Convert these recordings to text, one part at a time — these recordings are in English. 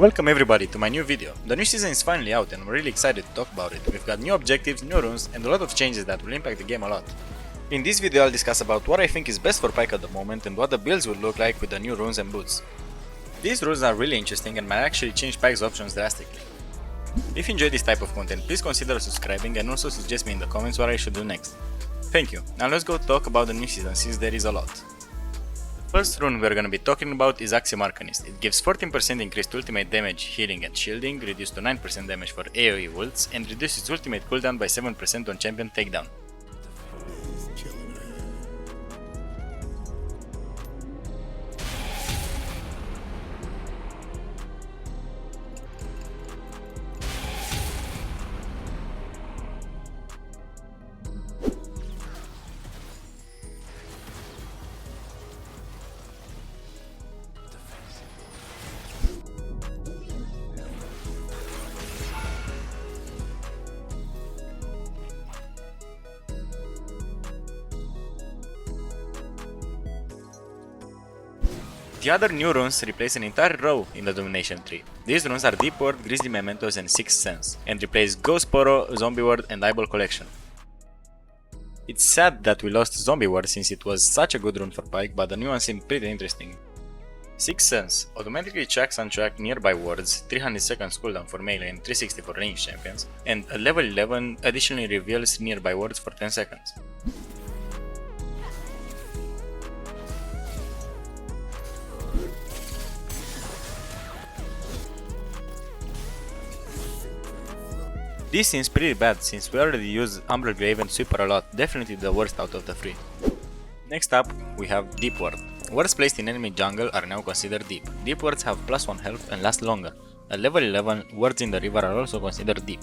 Welcome everybody to my new video. The new season is finally out and I'm really excited to talk about it. We've got new objectives, new runes and a lot of changes that will impact the game a lot. In this video I'll discuss about what I think is best for PYKE at the moment and what the builds will look like with the new runes and boots. These runes are really interesting and might actually change PYKE's options drastically. If you enjoy this type of content, please consider subscribing and also suggest me in the comments what I should do next. Thank you. Now let's go talk about the new season since there is a lot. First rune we're gonna be talking about is Axiom Arcanist. It gives 14% increased ultimate damage, healing and shielding, reduced to 9% damage for AoE ults, and reduces ultimate cooldown by 7% on champion takedown. The other new runes replace an entire row in the Domination tree. These runes are Deep Ward, Grizzly Mementos and Sixth Sense, and replace Ghost Poro, Zombie Ward and Eyeball Collection. It's sad that we lost Zombie Ward since it was such a good rune for PYKE, but the new one seemed pretty interesting. Sixth Sense automatically tracks and track nearby wards, 300 seconds cooldown for melee and 360 for ranged champions, and at level 11 additionally reveals nearby wards for 10 seconds. This seems pretty bad since we already use Umbral Grave and Sweeper a lot, definitely the worst out of the three. Next up we have Deep Ward. Wards placed in enemy jungle are now considered deep. Deep wards have +1 health and last longer. At level 11, wards in the river are also considered deep.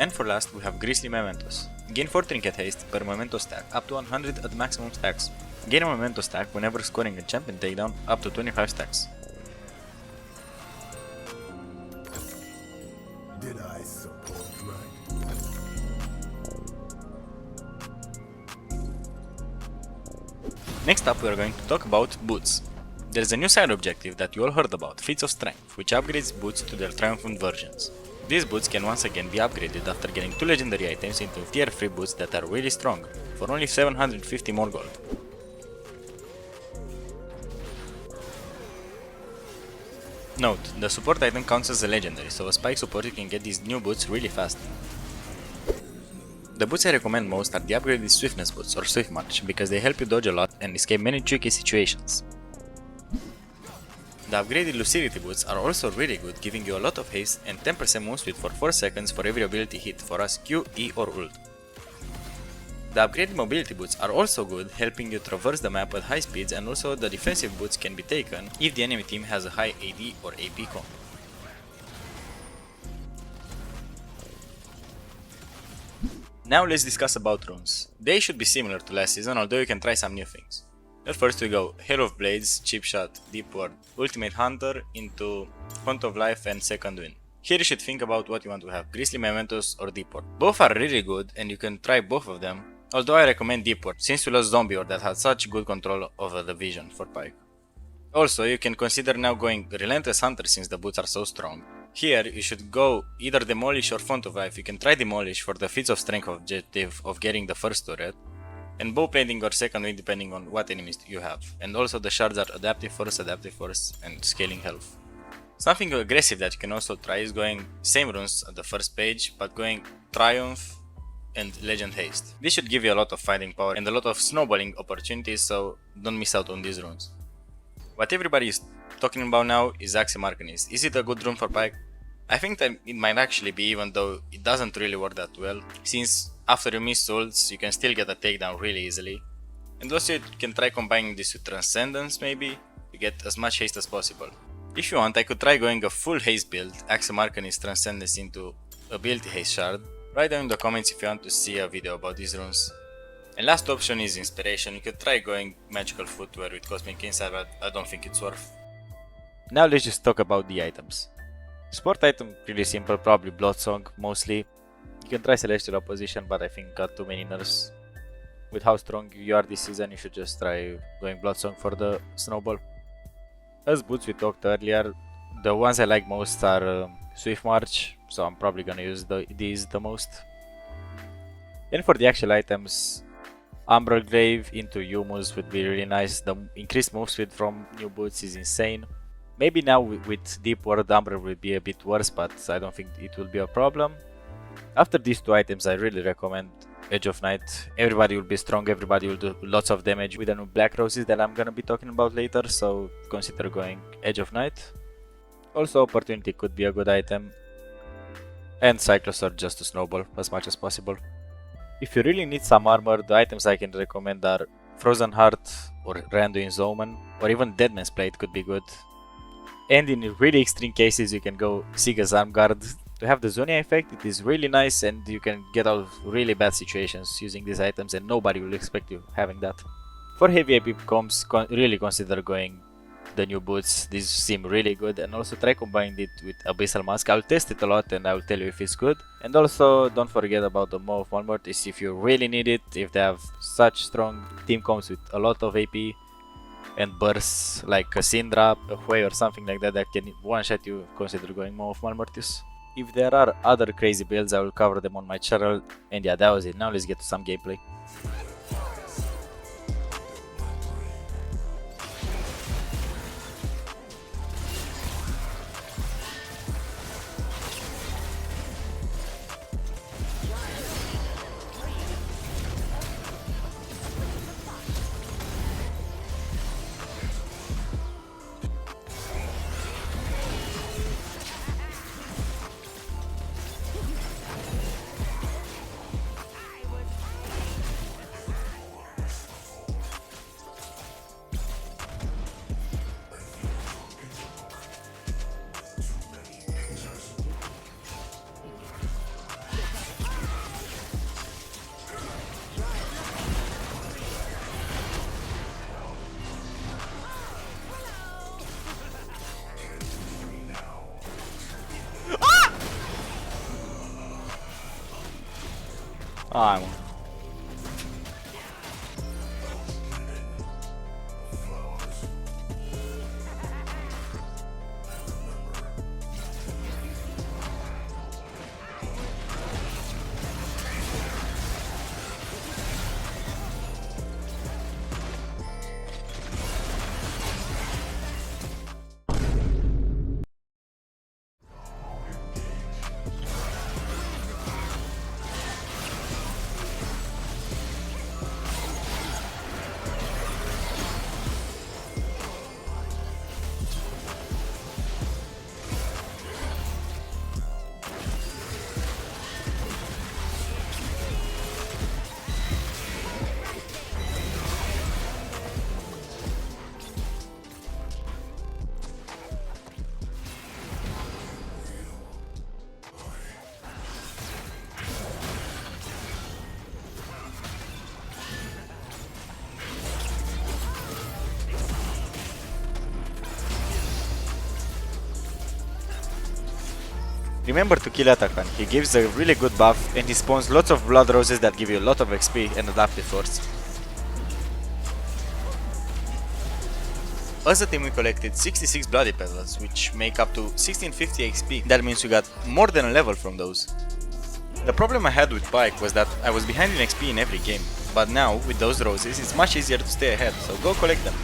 And for last we have Grizzly Mementos. Gain 4 trinket haste per memento stack up to 100 at maximum stacks. Gain a memento stack whenever scoring a champion takedown up to 25 stacks. Did I support right? Next up we are going to talk about boots. There is a new side objective that you all heard about, Feats of Strength, which upgrades boots to their triumphant versions. These boots can once again be upgraded after getting 2 legendary items into tier 3 boots that are really strong, for only 750 more gold. Note, the support item counts as a legendary, so as PYKE support you can get these new boots really fast. The boots I recommend most are the upgraded Swiftness boots or Swift March, because they help you dodge a lot and escape many tricky situations. The upgraded Lucidity boots are also really good, giving you a lot of haste and 10% move speed for 4 seconds for every ability hit for us Q, E or ult. The upgraded mobility boots are also good, helping you traverse the map at high speeds, and also the defensive boots can be taken if the enemy team has a high AD or AP comp. Now let's discuss about runes. They should be similar to last season, although you can try some new things. At first we go Hail of Blades, Chip Shot, Deep Ward, Ultimate Hunter into Font of Life and Second Wind. Here you should think about what you want to have, Grizzly Mementos or Deep Ward. Both are really good and you can try both of them, although I recommend Deep Ward since we lost Zombie Ward that had such good control over the vision for PYKE. Also, you can consider now going Relentless Hunter since the boots are so strong. Here you should go either Demolish or Font of Life. You can try Demolish for the Feats of Strength objective of getting the first turret, and Bowplating or Second Wind depending on what enemies you have, and also the shards are Adaptive Force, and Scaling Health. Something aggressive that you can also try is going same runes at the first page, but going Triumph and Legend Haste. This should give you a lot of fighting power and a lot of snowballing opportunities, so don't miss out on these runes. What everybody is talking about now is Axiom Arcanist. Is it a good rune for PYKE? I think that it might actually be, even though it doesn't really work that well, since after you miss ults you can still get a takedown really easily. And also you can try combining this with Transcendence maybe, to get as much haste as possible. If you want, I could try going a full haste build, Axiom Arcanist Transcendence into Ability Haste Shard. Write down in the comments if you want to see a video about these runes. And last option is Inspiration. You could try going Magical Footwear with Cosmic Insight, but I don't think it's worth. Now let's just talk about the items. Sport item, pretty simple, probably Blood Song mostly. You can try Celestial Opposition, but I think got too many nerfs. with how strong you are this season, you should just try going Bloodsong for the snowball. As boots we talked earlier, the ones I like most are Swift March, so I'm probably gonna use these the most. And for the actual items, Umbral Grave into Yumus would be really nice. The increased move speed from new boots is insane. Maybe now with Deep Ward Umbral will be a bit worse, but I don't think it will be a problem. After these two items, I really recommend Edge of Night. Everybody will be strong, everybody will do lots of damage with the new Black Roses that I'm gonna be talking about later, so consider going Edge of Night. Also, Opportunity could be a good item. And Cyclosword just to snowball as much as possible. If you really need some armor, the items I can recommend are Frozen Heart or Randuin's Omen, or even Deadman's Plate could be good. And in really extreme cases, you can go Siga's Arm Guard. To have the Zonia effect, it is really nice and you can get out of really bad situations using these items and nobody will expect you having that. For heavy AP comps, really consider going the new boots. These seem really good, and also try combining it with Abyssal Mask. I'll test it a lot and I will tell you if it's good. And also don't forget about the Maw of Malmortis if you really need it, if they have such strong team comps with a lot of AP and bursts like a Syndra, a Hui or something like that that can one-shot you, consider going Maw of Malmortis. If there are other crazy builds, I will cover them on my channel. And yeah, that was it. Now let's get to some gameplay. Ah, remember to kill Atakan. He gives a really good buff and he spawns lots of blood roses that give you a lot of XP and adaptive force. As a team we collected 66 bloody petals, which make up to 1650 XP. That means we got more than a level from those. The problem I had with PYKE was that I was behind in XP in every game, but now with those roses it's much easier to stay ahead, so go collect them.